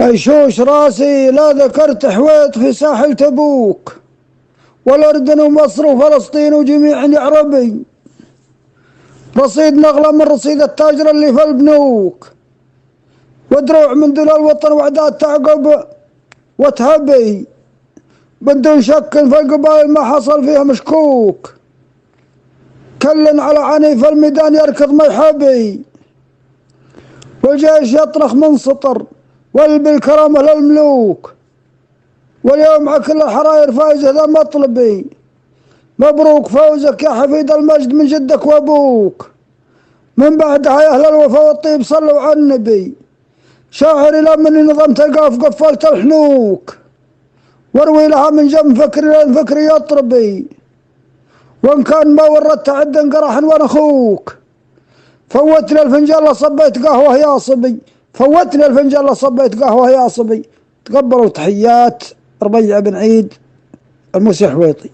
أيشوش راسي لا ذكرت حويط في ساحل تبوك والأردن ومصر وفلسطين وجميع عربي، رصيد نغلة من رصيد التاجر اللي في البنوك، ودروع من دول الوطن وعداد تعقب وتهبي، بدون شك في القبائل ما حصل فيها مشكوك، كل على عنيف الميدان يركض ما يحبي، والجيش يطرخ منسطر والبالكرامة للملوك، واليوم على كل الحراير فايز هذا مطلبي، مبروك فوزك يا حفيد المجد من جدك وابوك، من بعدها يا اهل الوفا والطيب صلوا على النبي، شاعري لمني نظمت القاف قفلت الحنوك، واروي لها من جنب فكري لين فكري يطربي، وان كان ما وردت عد قرح وانا اخوك، فوتني الفنجان صبيت قهوه يا صبي، فوتني الفنجان صبيت قهوه يا صبي. تقبلوا تحيات ربيع بن عيد الموسي حويطي.